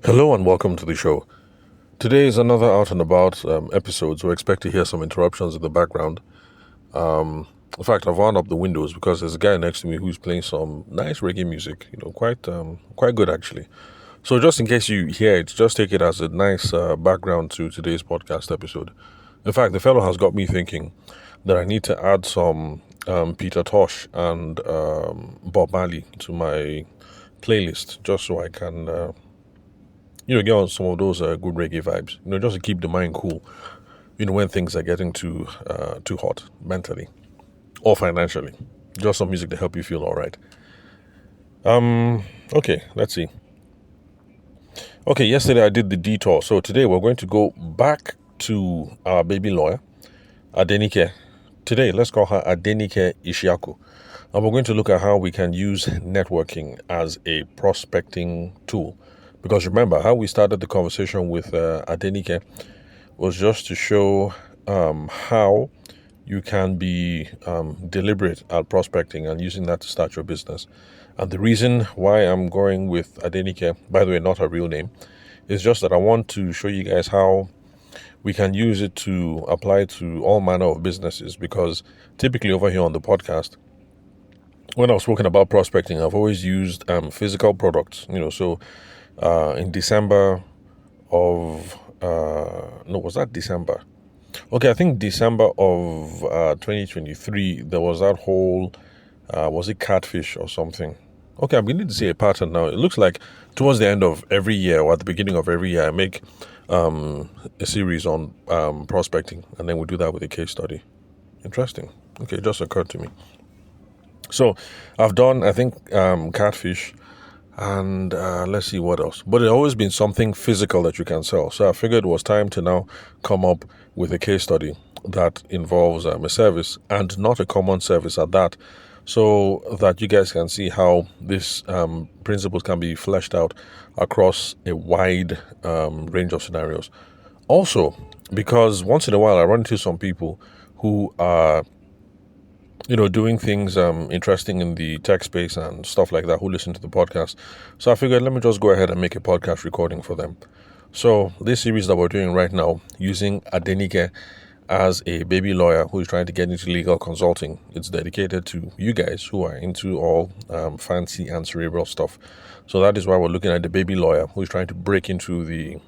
Hello and welcome to the show. Today is another out and about episode, so expect to hear some interruptions in the background. In fact, I've wound up the windows because there's a guy next to me who's playing some nice reggae music. Quite good actually. So just in case you hear it, just take it as a nice background to today's podcast episode. In fact, the fellow has got me thinking that I need to add some Peter Tosh and Bob Marley to my playlist just so I can get on some of those good reggae vibes, just to keep the mind cool, when things are getting too hot mentally or financially. Just some music to help you feel all right. Okay, let's see. Okay, yesterday I did the detour. So today we're going to go back to our baby lawyer, Adenike. Today, let's call her Adenike Ishiaku. And we're going to look at how we can use networking as a prospecting tool. Because remember, how we started the conversation with Adenike was just to show how you can be deliberate at prospecting and using that to start your business. And the reason why I'm going with Adenike, by the way, not her real name, is just that I want to show you guys how we can use it to apply to all manner of businesses. Because typically over here on the podcast, when I've spoken about prospecting, I've always used physical products, so in December of was that December? Okay, I think December of 2023, there was that whole was it catfish or something? Okay, I'm beginning to see a pattern now. It looks like towards the end of every year or at the beginning of every year, I make a series on prospecting, and then we do that with a case study. Interesting. Okay, it just occurred to me. So I've done, I think, catfish. And let's see what else. But it's always been something physical that you can sell. So I figured it was time to now come up with a case study that involves a service, and not a common service at that, so that you guys can see how this principles can be fleshed out across a wide range of scenarios. Also, because once in a while I run into some people who are doing things interesting in the tech space and stuff like that, who listen to the podcast. So I figured, let me just go ahead and make a podcast recording for them. So this series that we're doing right now, using Adenike as a baby lawyer who is trying to get into legal consulting, it's dedicated to you guys who are into all fancy and cerebral stuff. So that is why we're looking at the baby lawyer who is trying to break into the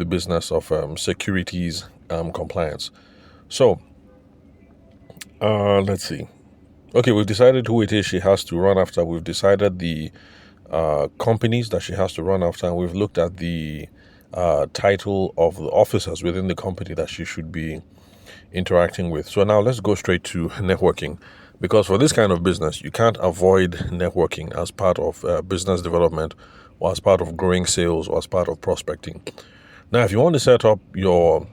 business of securities compliance. So let's see. Okay, we've decided who it is she has to run after. We've decided the companies that she has to run after, and we've looked at the title of the officers within the company that she should be interacting with. So now let's go straight to networking, because for this kind of business, you can't avoid networking as part of business development, or as part of growing sales, or as part of prospecting. Now, if you want to set up your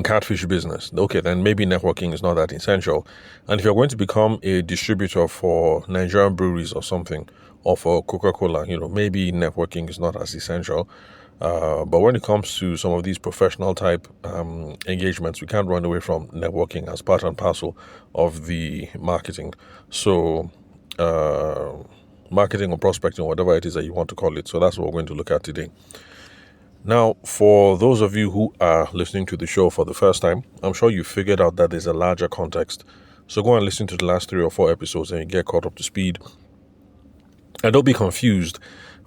catfish business, okay, then maybe networking is not that essential. And if you're going to become a distributor for Nigerian breweries or something, or for Coca-Cola, maybe networking is not as essential. But when it comes to some of these professional type engagements, we can't run away from networking as part and parcel of the marketing. So marketing or prospecting, whatever it is that you want to call it. So that's what we're going to look at today. Now, for those of you who are listening to the show for the first time, I'm sure you figured out that there's a larger context. So go and listen to the last 3 or 4 episodes and you get caught up to speed. And don't be confused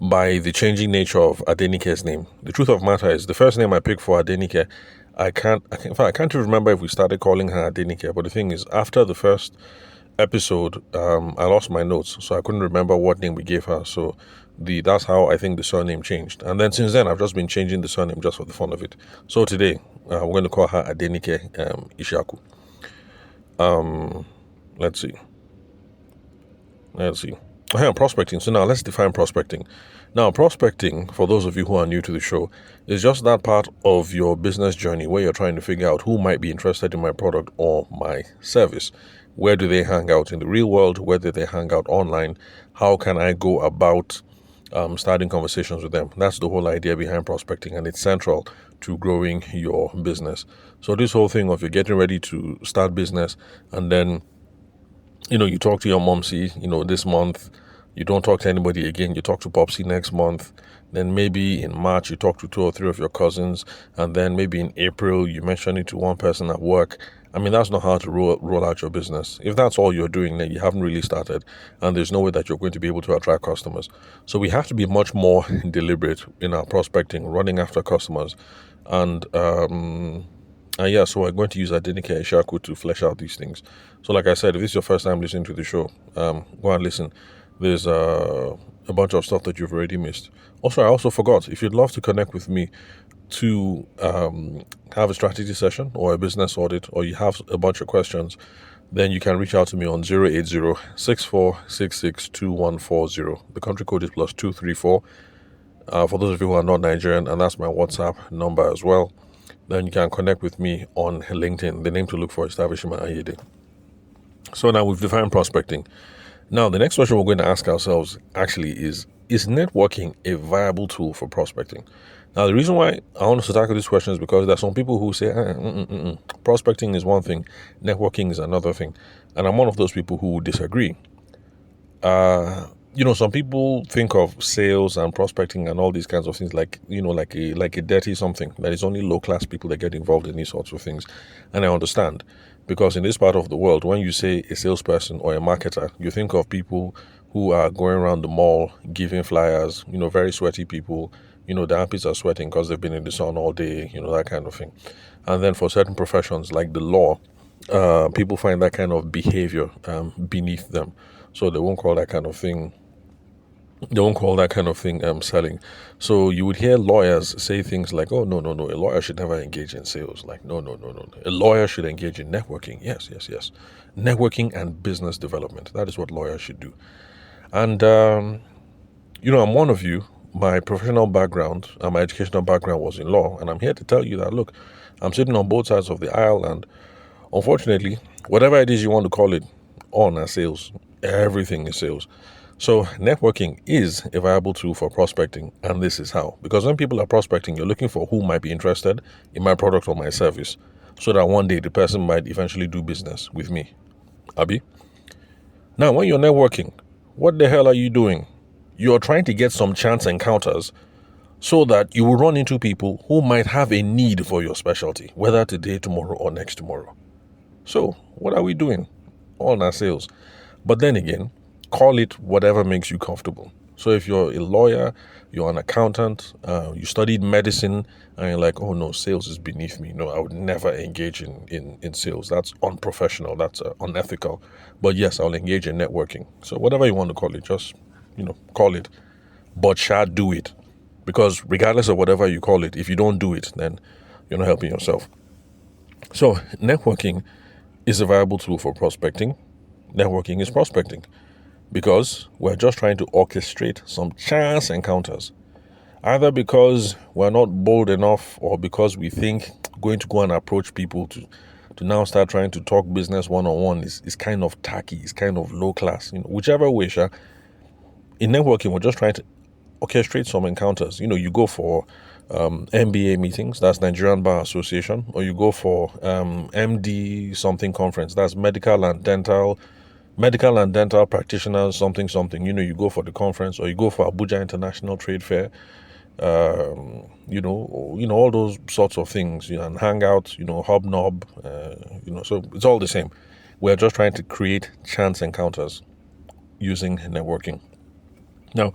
by the changing nature of Adenike's name. The truth of the matter is, the first name I picked for Adenike, I can't even remember if we started calling her Adenike. But the thing is, after the first episode, I lost my notes, so I couldn't remember what name we gave her. So that's how I think the surname changed. And then since then, I've just been changing the surname just for the fun of it. So today, we're going to call her Adenike Ishiaku. Let's see. Prospecting. So now let's define prospecting. Now, prospecting, for those of you who are new to the show, is just that part of your business journey where you're trying to figure out who might be interested in my product or my service. Where do they hang out in the real world? Where do they hang out online? How can I go about starting conversations with them? That's the whole idea behind prospecting, and it's central to growing your business. So this whole thing of you're getting ready to start business, and then you talk to your momsy, this month You don't talk to anybody again. You talk to Popsy next month. Then maybe in March, you talk to 2 or 3 of your cousins. And then maybe in April, you mention it to one person at work. I mean, that's not how to roll out your business. If that's all you're doing, then you haven't really started. And there's no way that you're going to be able to attract customers. So we have to be much more deliberate in our prospecting, running after customers. And yeah, so we're going to use Adenike Ishaku to flesh out these things. So like I said, if this is your first time listening to the show, go and listen. There's a bunch of stuff that you've already missed. Also, I also forgot, if you'd love to connect with me to have a strategy session or a business audit, or you have a bunch of questions, then you can reach out to me on 080-6466-2140. The country code is +234. For those of you who are not Nigerian, and that's my WhatsApp number as well, then you can connect with me on LinkedIn. The name to look for is Davishima Ayede. So now we've defined prospecting. Now, the next question we're going to ask ourselves actually is networking a viable tool for prospecting? Now, the reason why I want us to tackle this question is because there are some people who say, prospecting is one thing, networking is another thing. And I'm one of those people who disagree. Some people think of sales and prospecting and all these kinds of things like a dirty something that is only low class people that get involved in these sorts of things. And I understand, because in this part of the world, when you say a salesperson or a marketer, you think of people who are going around the mall giving flyers, very sweaty people. The armpits are sweating because they've been in the sun all day, that kind of thing. And then for certain professions like the law, people find that kind of behavior beneath them. So they won't call that kind of thing selling. So you would hear lawyers say things like, oh, no, a lawyer should never engage in sales. Like, no. A lawyer should engage in networking. Yes. Networking and business development. That is what lawyers should do. And, I'm one of you. My professional background and my educational background was in law. And I'm here to tell you that, look, I'm sitting on both sides of the aisle. And unfortunately, whatever it is you want to call it, on as sales, everything is sales. So networking is a viable tool for prospecting, and this is how. Because when people are prospecting, you're looking for who might be interested in my product or my service, so that one day the person might eventually do business with me. Abi? Now, when you're networking, what the hell are you doing? You're trying to get some chance encounters so that you will run into people who might have a need for your specialty, whether today, tomorrow, or next tomorrow. So, what are we doing? All our sales. But then again, call it whatever makes you comfortable. So if you're a lawyer, you're an accountant, you studied medicine, and you're like, oh no, sales is beneath me. No, I would never engage in sales. That's unprofessional. That's unethical. But yes, I'll engage in networking. So whatever you want to call it, just, call it. But shall do it. Because regardless of whatever you call it, if you don't do it, then you're not helping yourself. So networking is a viable tool for prospecting. Networking is prospecting. Because we're just trying to orchestrate some chance encounters. Either because we're not bold enough, or because we think going to go and approach people to now start trying to talk business one-on-one is kind of tacky, is kind of low class. Whichever way, in networking, we're just trying to orchestrate some encounters. You go for MBA meetings, that's Nigerian Bar Association, or you go for MD something conference, that's medical and dental practitioners, something. You go for the conference, or you go for Abuja International Trade Fair, all those sorts of things, and hangout, hobnob, so it's all the same. We're just trying to create chance encounters using networking. Now,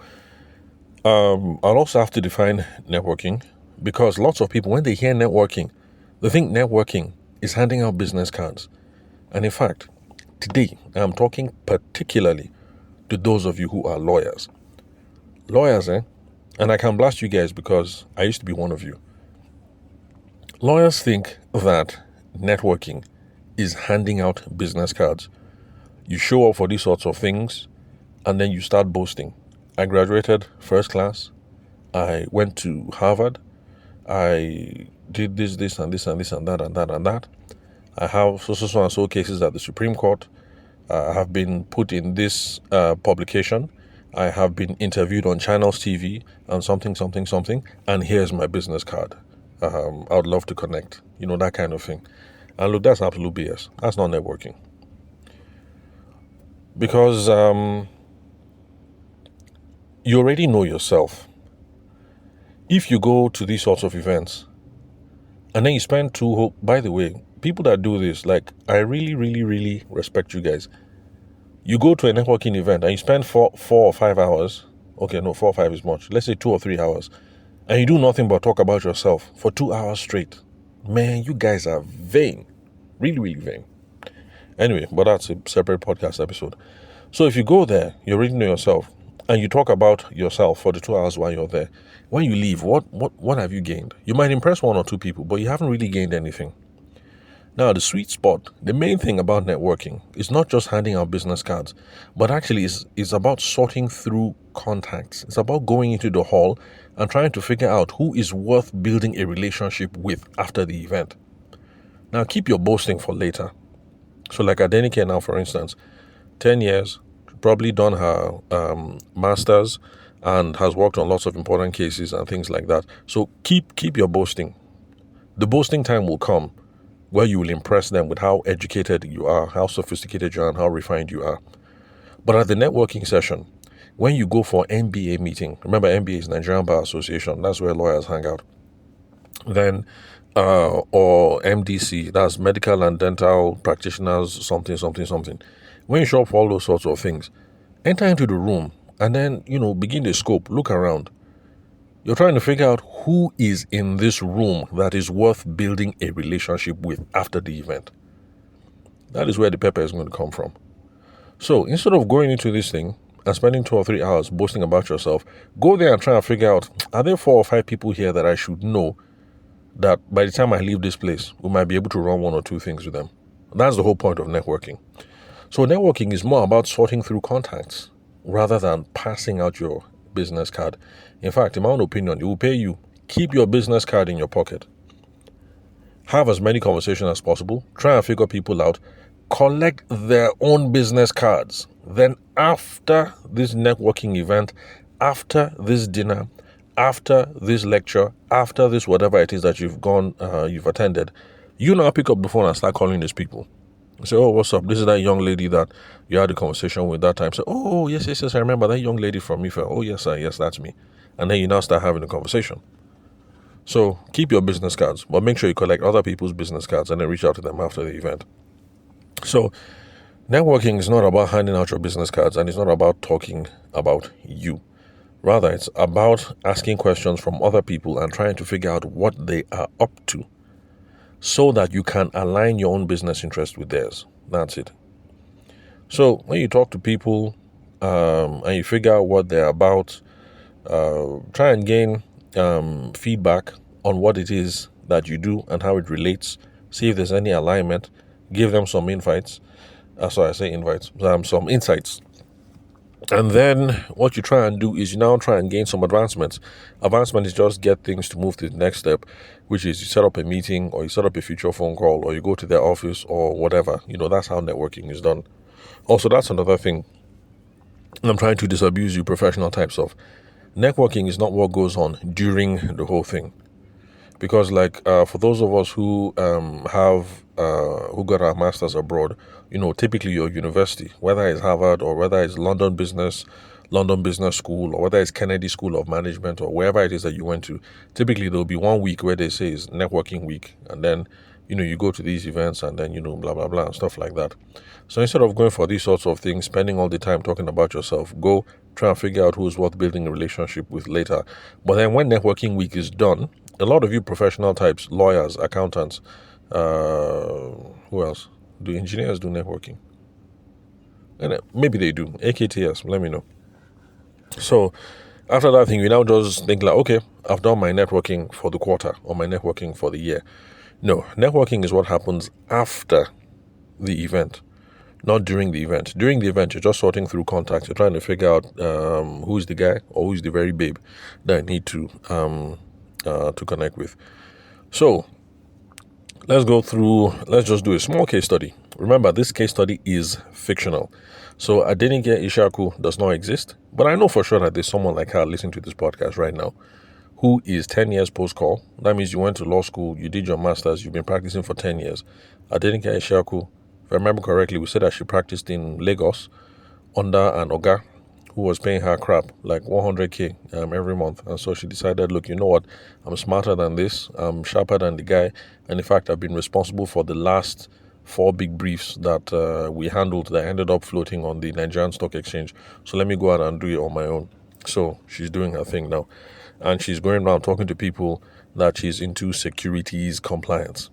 I'll also have to define networking, because lots of people, when they hear networking, they think networking is handing out business cards. And in fact, today, I'm talking particularly to those of you who are lawyers. Lawyers, and I can blast you guys because I used to be one of you. Lawyers think that networking is handing out business cards. You show up for these sorts of things, and then you start boasting. I graduated first class. I went to Harvard. I did this and this and this and that and that and that. I have so and so cases at the Supreme Court. I have been put in this publication. I have been interviewed on Channels TV and something. And here's my business card. I would love to connect. That kind of thing. And look, that's absolute BS. That's not networking. Because you already know yourself. If you go to these sorts of events and then you spend by the way, people that do this, like, I really, really, really respect you guys. You go to a networking event and you spend 4 or 5 hours. Okay, no, 4 or 5 is much. Let's say 2 or 3 hours. And you do nothing but talk about yourself for 2 hours straight. Man, you guys are vain. Really, really vain. Anyway, but that's a separate podcast episode. So if you go there, you already know yourself, and you talk about yourself for the 2 hours while you're there. When you leave, what have you gained? You might impress 1 or 2 people, but you haven't really gained anything. Now, the sweet spot, the main thing about networking is not just handing out business cards, but actually is about sorting through contacts. It's about going into the hall and trying to figure out who is worth building a relationship with after the event. Now, keep your boasting for later. So like Adenike now, for instance, 10 years, probably done her master's and has worked on lots of important cases and things like that. So keep your boasting. The boasting time will come where you will impress them with how educated you are, how sophisticated you are, and how refined you are. But at the networking session, when you go for MBA meeting, remember MBA is Nigerian Bar Association, that's where lawyers hang out. Then, or MDC, that's Medical and Dental Practitioners, something. When you show up for all those sorts of things, enter into the room and then, begin the scope, look around. You're trying to figure out who is in this room that is worth building a relationship with after the event. That is where the pepper is going to come from. So instead of going into this thing and spending 2 or 3 hours boasting about yourself, go there and try and figure out, are there 4 or 5 people here that I should know that by the time I leave this place, we might be able to run 1 or 2 things with them. That's the whole point of networking. So networking is more about sorting through contacts rather than passing out your business card. In fact, in my own opinion, it will pay you. Keep your business card in your pocket. Have as many conversations as possible. Try and figure people out. Collect their own business cards. Then after this networking event, after this dinner, after this lecture, after this whatever it is that you've attended, you now pick up the phone and start calling these people. Say, oh, what's up? This is that young lady that you had a conversation with that time. Say, oh, yes, I remember that young lady from IFA. Oh, yes, sir, yes, that's me. And then you now start having a conversation. So keep your business cards, but make sure you collect other people's business cards and then reach out to them after the event. So networking is not about handing out your business cards, and it's not about talking about you. Rather, it's about asking questions from other people and trying to figure out what they are up to so that you can align your own business interest with theirs. That's it. So when you talk to people and you figure out what they're about, try and gain feedback on what it is that you do and how it relates. See if there's any alignment. Give them some invites. Some insights. And then what you try and do is you now try and gain some advancements. Advancement is just get things to move to the next step, which is you set up a meeting or you set up a future phone call or you go to their office or whatever. That's how networking is done. Also, that's another thing I'm trying to disabuse you professional types of. Networking is not what goes on during the whole thing. Because for those of us who who got our masters abroad, typically your university, whether it's Harvard or whether it's London Business School or whether it's Kennedy School of Management or wherever it is that you went to, typically there'll be 1 week where they say is networking week, and then you go to these events and then blah blah blah and stuff like that. So instead of going for these sorts of things, spending all the time talking about yourself, go try and figure out who's worth building a relationship with later. But then when networking week is done, a lot of you professional types, lawyers, accountants, who else? Do engineers do networking? And maybe they do. AKTS, let me know. So after that thing, you now just think okay, I've done my networking for the quarter or my networking for the year. No, networking is what happens after the event, not during the event. During the event, you're just sorting through contacts. You're trying to figure out who's the guy or who's the very babe that I need to connect with. So let's just do a small case study. Remember, this case study is fictional. So Adenike Ishaku does not exist, but I know for sure that there's someone like her listening to this podcast right now who is 10 years post-call. That means you went to law school, you did your master's, you've been practicing for 10 years. Adenike Ishaku, if I remember correctly, we said that she practiced in Lagos under an Oga who was paying her crap, like 100K every month. And so she decided, look, you know what? I'm smarter than this. I'm sharper than the guy. And in fact, I've been responsible for the last 4 big briefs that we handled that ended up floating on the Nigerian Stock Exchange. So let me go out and do it on my own. So she's doing her thing now. And she's going around talking to people that she's into securities compliance.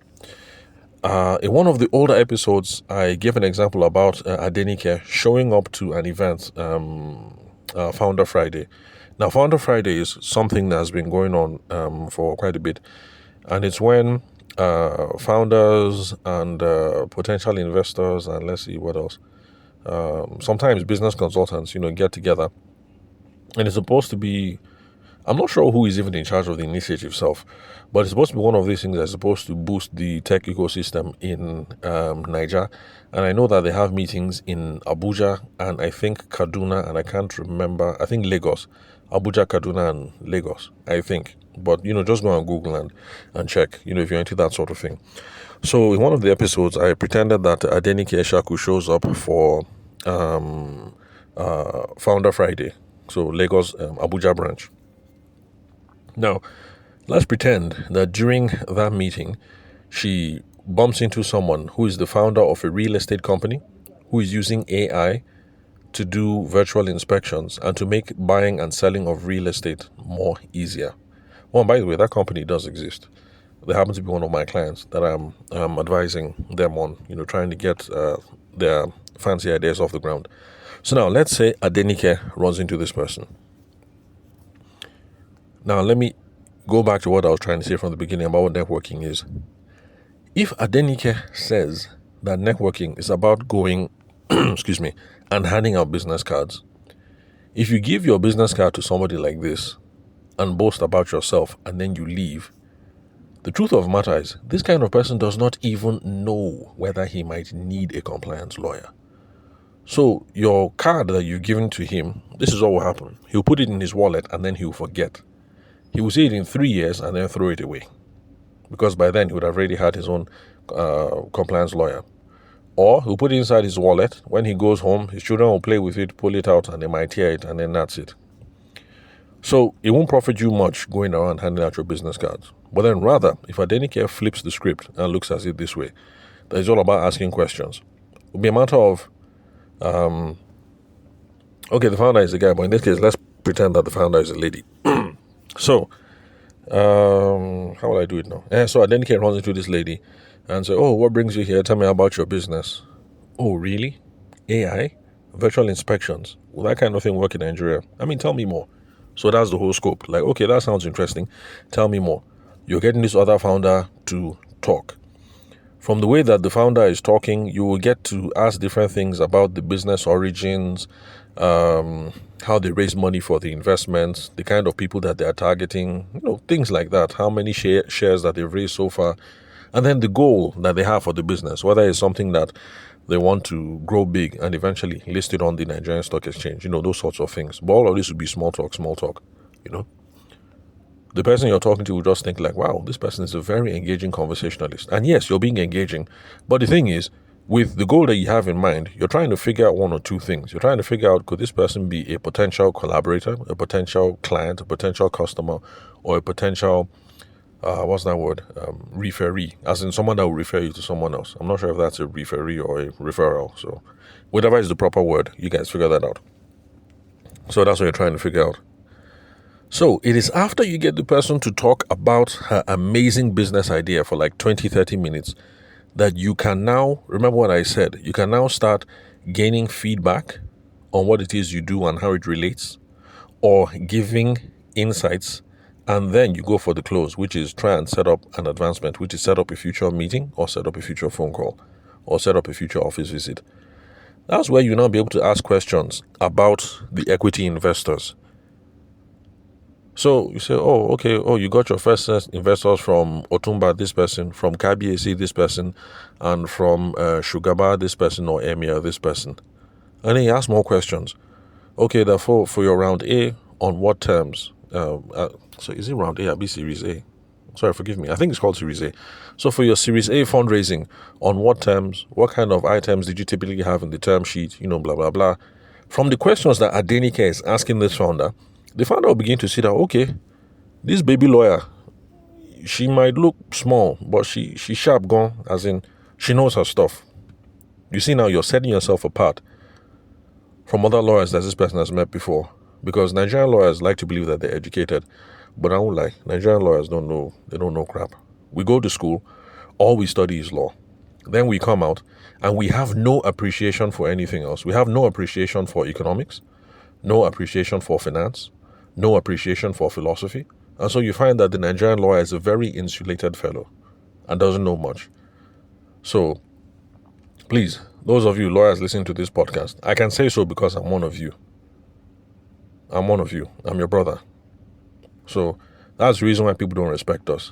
In one of the older episodes, I gave an example about Adenike showing up to an event, Founder Friday. Now, Founder Friday is something that has been going on for quite a bit. And it's when founders and potential investors, and let's see what else, sometimes business consultants, get together. And it's supposed to be, I'm not sure who is even in charge of the initiative itself, but it's supposed to be one of these things that's supposed to boost the tech ecosystem in Niger. And I know that they have meetings in Abuja and I think Kaduna, and I can't remember, I think Lagos. Abuja, Kaduna, and Lagos, I think. But, just go on Google and check, if you're into that sort of thing. So in one of the episodes, I pretended that Adenike Eshaku shows up for Founder Friday. So Lagos, Abuja branch. Now, let's pretend that during that meeting, she bumps into someone who is the founder of a real estate company who is using AI to do virtual inspections and to make buying and selling of real estate more easier. Well, by the way, that company does exist. They happen to be one of my clients that I'm advising them on, trying to get their fancy ideas off the ground. So now, let's say Adenike runs into this person. Now, let me go back to what I was trying to say from the beginning about what networking is. If Adenike says that networking is about going, and handing out business cards, if you give your business card to somebody like this and boast about yourself and then you leave, the truth of the matter is this kind of person does not even know whether he might need a compliance lawyer. So your card that you've given to him, this is what will happen. He'll put it in his wallet and then he'll forget. He will see it in 3 years and then throw it away. Because by then he would have already had his own compliance lawyer. Or he'll put it inside his wallet. When he goes home, his children will play with it, pull it out, and they might tear it, and then that's it. So it won't profit you much going around handing out your business cards. But then rather, if Adenike flips the script and looks at it this way, that it's all about asking questions. It will be a matter of, okay, the founder is a guy, but in this case, let's pretend that the founder is a lady. So, how will I do it now? So Adenike runs into this lady and says, oh, what brings you here? Tell me about your business. Oh, really? AI? Virtual inspections? Will that kind of thing work in Nigeria? I mean, tell me more. So that's the whole scope. Like, okay, that sounds interesting. Tell me more. You're getting this other founder to talk. From the way that the founder is talking, you will get to ask different things about the business origins, how they raise money for the investments, the kind of people that they are targeting, things like that. How many shares that they've raised so far, and then the goal that they have for the business, whether it's something that they want to grow big and eventually list it on the Nigerian Stock Exchange, those sorts of things. But all of this would be small talk. The person you're talking to will just think like, wow, this person is a very engaging conversationalist. And yes, you're being engaging. But the thing is, with the goal that you have in mind, you're trying to figure out one or two things. You're trying to figure out, could this person be a potential collaborator, a potential client, a potential customer, or a potential, referee, as in someone that will refer you to someone else. I'm not sure if that's a referee or a referral. So whatever is the proper word, you guys figure that out. So that's what you're trying to figure out. So it is after you get the person to talk about her amazing business idea for like 20, 30 minutes that you can now, remember what I said, you can now start gaining feedback on what it is you do and how it relates, or giving insights, and then you go for the close, which is try and set up an advancement, which is set up a future meeting or set up a future phone call or set up a future office visit. That's where you now be able to ask questions about the equity investors. So you say, oh, okay, you got your first investors from Otumba, this person, from KBAC, this person, and from Shugaba, this person, or Emir, this person. And then you ask more questions. Okay, therefore, for your round A, on what terms? So is it round A or B Series A? Sorry, forgive me. I think it's called Series A. So for your Series A fundraising, on what terms, what kind of items did you typically have in the term sheet, blah, blah, blah. From the questions that Adenike is asking this founder, the founder will begin to see that, okay, this baby lawyer, she might look small, but she's sharp gone, as in she knows her stuff. You see, now you're setting yourself apart from other lawyers that this person has met before. Because Nigerian lawyers like to believe that they're educated, but I won't lie, Nigerian lawyers don't know crap. We go to school, all we study is law. Then we come out and we have no appreciation for anything else. We have no appreciation for economics, no appreciation for finance, no appreciation for philosophy. And so you find that the Nigerian lawyer is a very insulated fellow and doesn't know much. So please, those of you lawyers listening to this podcast, I can say so because I'm one of you. I'm one of you. I'm your brother. So that's the reason why people don't respect us.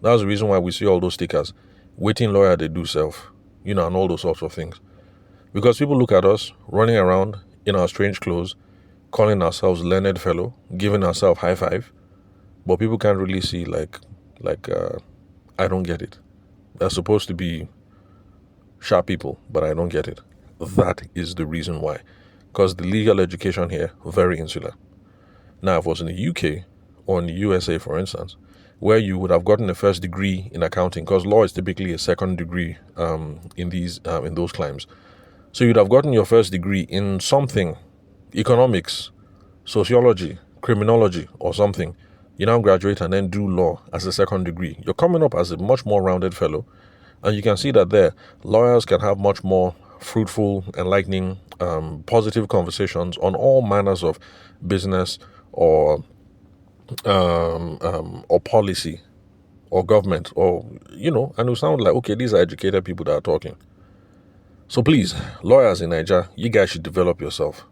That's the reason why we see all those stickers. Waiting lawyer, they do self. And all those sorts of things. Because people look at us running around in our strange clothes, calling ourselves learned fellow, giving ourselves high five. But people can't really see I don't get it. They're supposed to be sharp people, but I don't get it. That is the reason why. Because the legal education here, very insular. Now, if it was in the UK or in the USA, for instance, where you would have gotten a first degree in accounting, because law is typically a second degree in those climes. So you'd have gotten your first degree in something, economics, sociology, criminology, or something. You now graduate and then do law as a second degree. You're coming up as a much more rounded fellow. And you can see that there, lawyers can have much more fruitful, enlightening, positive conversations on all manners of business or policy or government and it'll sound like, okay, these are educated people that are talking. So please, lawyers in Nigeria, you guys should develop yourself.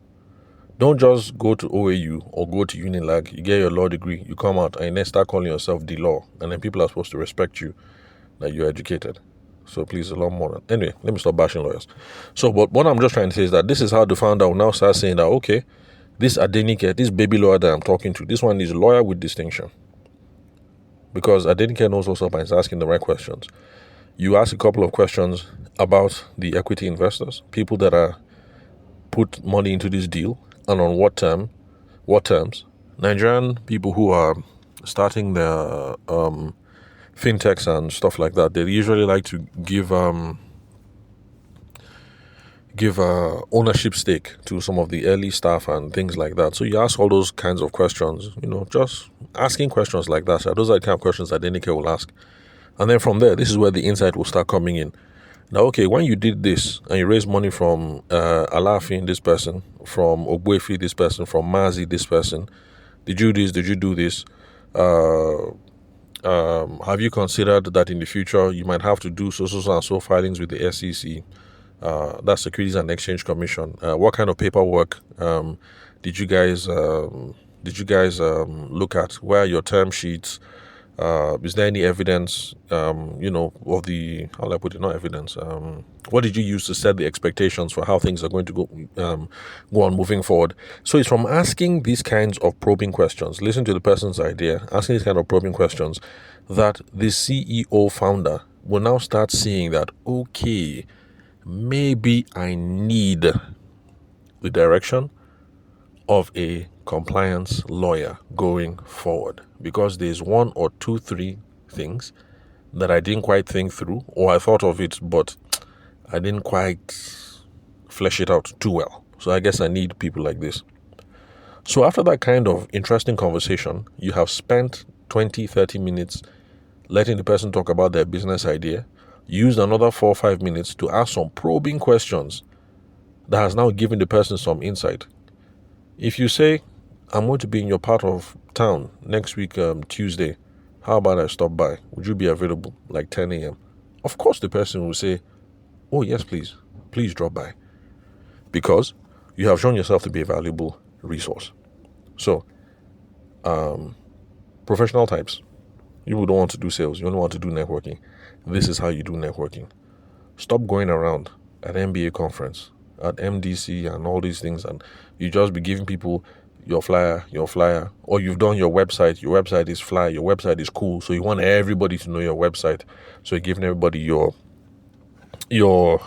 Don't just go to OAU or go to Unilag, you get your law degree, you come out and then start calling yourself the law, and then people are supposed to respect you that you're educated. So please, a lot more. Anyway, let me stop bashing lawyers. So, but what I'm just trying to say is that this is how the founder will now start saying that, okay, this Adenike, this baby lawyer that I'm talking to, this one is a lawyer with distinction. Because Adenike knows what's up and is asking the right questions. You ask a couple of questions about the equity investors, people that are put money into this deal, and on what terms. Nigerian people who are starting their fintechs and stuff like that, they usually like to give ownership stake to some of the early staff and things like that. So you ask all those kinds of questions, just asking questions like that. So those are the kind of questions that Adenike will ask. And then from there, this is where the insight will start coming in. Now, okay, when you did this and you raised money from Alafin, this person, from Ogbuefi, this person, from Mazi, this person, did you do this? Have you considered that in the future you might have to do so and so filings with the SEC, that's Securities and Exchange Commission? What kind of paperwork did you guys look at? Where are your term sheets? Is there any evidence, of the, how will I put it, not evidence, what did you use to set the expectations for how things are going to go on moving forward? So it's from asking these kinds of probing questions, listen to the person's idea, asking these kind of probing questions, that the CEO founder will now start seeing that, okay, maybe I need the direction of a compliance lawyer going forward, because there's one or two, three things that I didn't quite think through, or I thought of it, but I didn't quite flesh it out too well. So I guess I need people like this. So after that kind of interesting conversation, you have spent 20, 30 minutes letting the person talk about their business idea, used another 4 or 5 minutes to ask some probing questions that has now given the person some insight. If you say, I'm going to be in your part of town next week, Tuesday, how about I stop by? Would you be available like 10 a.m.? Of course, the person will say, oh, yes, please drop by. Because you have shown yourself to be a valuable resource. So, professional types, you don't want to do sales, you only want to do networking. This is how you do networking. Stop going around at MBA conference, at MDC and all these things, and you just be giving people your flyer, or you've done your website is flyer, your website is cool, so you want everybody to know your website, so you're giving everybody your law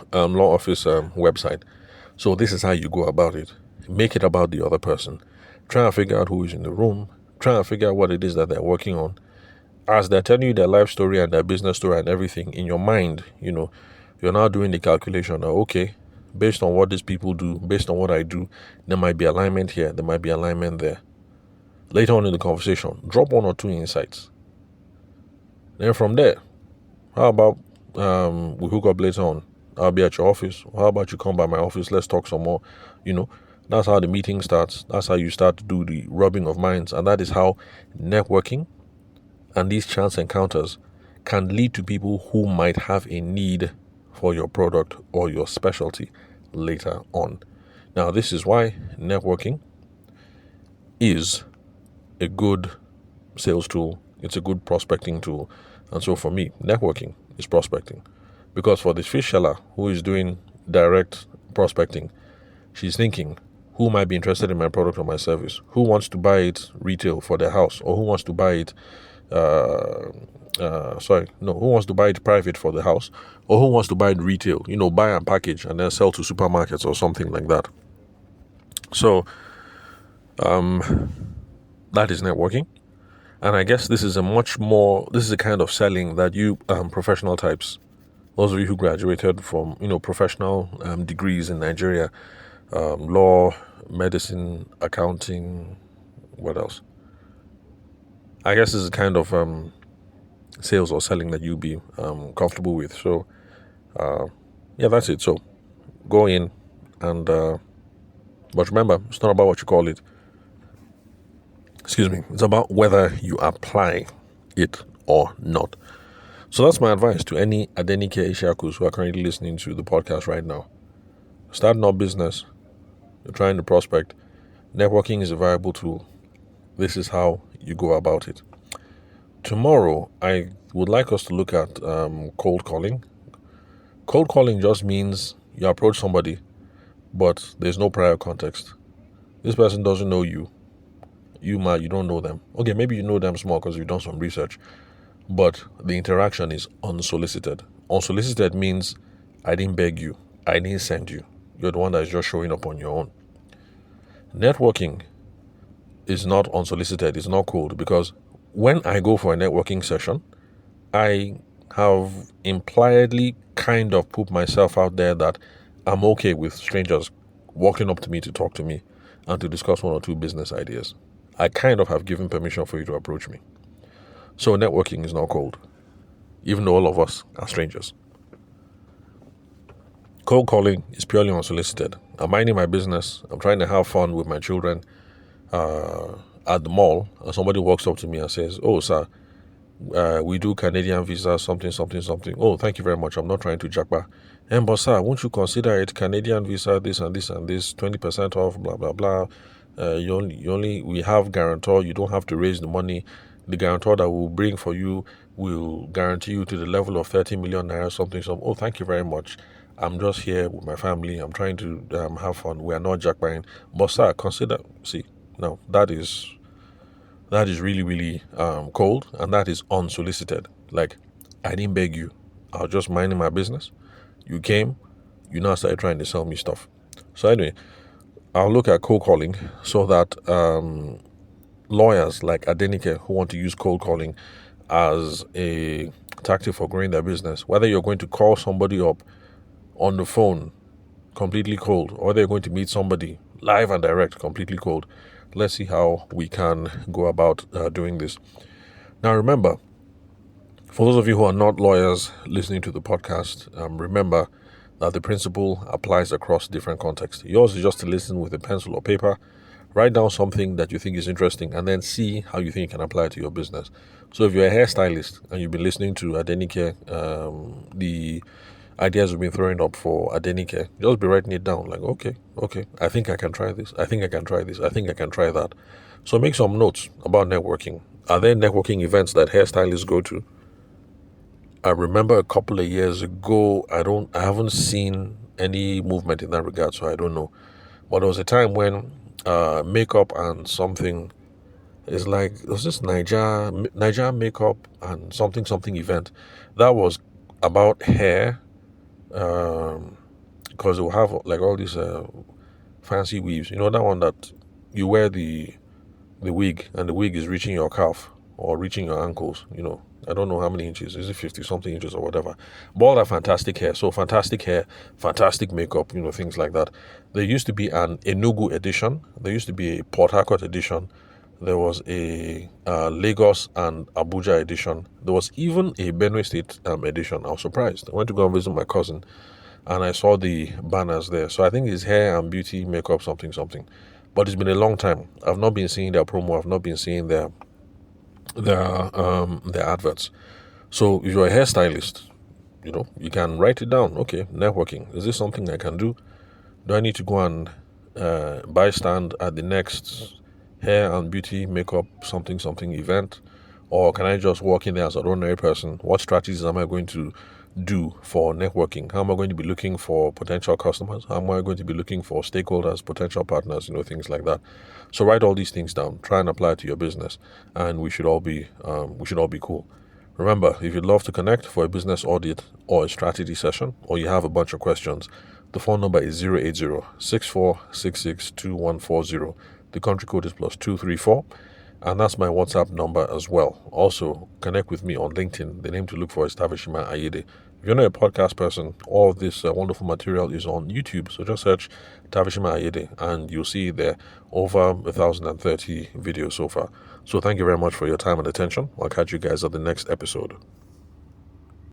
office website. So this is how you go about it. Make it about the other person. Try and figure out who is in the room. Try and figure out what it is that they're working on. As they're telling you their life story and their business story and everything, in your mind, you're now doing the calculation of, okay, based on what these people do, based on what I do, there might be alignment here, there might be alignment there. Later on in the conversation, drop one or two insights. Then from there, how about we hook up later on? I'll be at your office. How about you come by my office? Let's talk some more. That's how the meeting starts. That's how you start to do the rubbing of minds. And that is how networking and these chance encounters can lead to people who might have a need for your product or your specialty later on. Now, this is why networking is a good sales tool. It's a good prospecting tool. And so for me, networking is prospecting. Because for this fish seller who is doing direct prospecting, she's thinking, who might be interested in my product or my service? Who wants to buy it retail for their house? Or who wants to buy it who wants to buy it private for the house, or who wants to buy it retail, buy and package and then sell to supermarkets or something like that. So that is networking. And I guess this is a kind of selling that you professional types, those of you who graduated from professional degrees in Nigeria, law, medicine, accounting, what else? I guess this is kind of sales or selling that you'll be comfortable with. So, that's it. So, go in and, but remember, it's not about what you call it. Excuse me. It's about whether you apply it or not. So that's my advice to any Adenike Ishakus who are currently listening to the podcast right now. Starting a business, you're trying to prospect. Networking is a viable tool. This is how you go about it. Tomorrow, I would like us to look at cold calling. Cold calling just means you approach somebody, but there's no prior context. This person doesn't know you. You don't know them. Okay, maybe you know them small because you've done some research, but the interaction is unsolicited. Unsolicited means I didn't beg you. I didn't send you. You're the one that is just showing up on your own. Networking is not unsolicited. It's not cold, because when I go for a networking session, I have impliedly kind of put myself out there that I'm okay with strangers walking up to me to talk to me and to discuss one or two business ideas. I kind of have given permission for you to approach me. So networking is not cold, even though all of us are strangers. Cold calling is purely unsolicited. I'm minding my business. I'm trying to have fun with my children at the mall, and somebody walks up to me and says, "Oh, sir, we do Canadian visa, something, something, something." "Oh, thank you very much. I'm not trying to jackpot." "But sir, won't you consider it Canadian visa, this and this and this, 20% off, blah, blah, blah. We have guarantor. You don't have to raise the money. The guarantor that we'll bring for you will guarantee you to the level of 30 million naira, something. "Oh, thank you very much. I'm just here with my family. I'm trying to have fun. We are not jackpotting. But sir, consider." See, no, that is really, really cold, and that is unsolicited. Like, I didn't beg you. I was just minding my business. You came, you now started trying to sell me stuff. So anyway, I'll look at cold calling so that lawyers like Adenike who want to use cold calling as a tactic for growing their business, whether you're going to call somebody up on the phone completely cold, or whether you're going to meet somebody live and direct completely cold, let's see how we can go about doing this. Now remember, for those of you who are not lawyers listening to the podcast, remember that the principle applies across different contexts. Yours is just to listen with a pencil or paper, write down something that you think is interesting, and then see how you think it can apply it to your business. So if you're a hairstylist and you've been listening to Adenike, the ideas we've been throwing up for Adenike, just be writing it down. Like, okay, I think I can try this. I think I can try this. I think I can try that. So make some notes about networking. Are there networking events that hairstylists go to? I remember a couple of years ago, I haven't seen any movement in that regard, so I don't know. But there was a time when makeup and something is like, it was this Niger makeup and something event that was about hair, because it will have like all these fancy weaves. You know, that one that you wear the wig, and the wig is reaching your calf or reaching your ankles. You know, I don't know how many inches. Is it 50 something inches or whatever? But all that fantastic hair. So fantastic hair, fantastic makeup, you know, things like that. There used to be an Enugu edition. There used to be a Port Harcourt edition. There was a Lagos and Abuja edition. There was even a Benue State edition. I was surprised. I went to go and visit my cousin, and I saw the banners there. So I think it's hair and beauty, makeup, something, something. But it's been a long time. I've not been seeing their promo. I've not been seeing their adverts. So if you're a hairstylist, you know, you can write it down. Okay, networking. Is this something I can do? Do I need to go and buy stand at the next hair and beauty, makeup, something, something event? Or can I just walk in there as an ordinary person? What strategies am I going to do for networking? How am I going to be looking for potential customers? How am I going to be looking for stakeholders, potential partners, you know, things like that. So write all these things down, try and apply it to your business, and we should all be cool. Remember, if you'd love to connect for a business audit or a strategy session, or you have a bunch of questions, the phone number is 080-6466-2140. The country code is +234. And that's my WhatsApp number as well. Also, connect with me on LinkedIn. The name to look for is Tavishima Ayede. If you're not a podcast person, all of this wonderful material is on YouTube. So just search Tavishima Ayede and you'll see there over 1,030 videos so far. So thank you very much for your time and attention. I'll catch you guys at the next episode.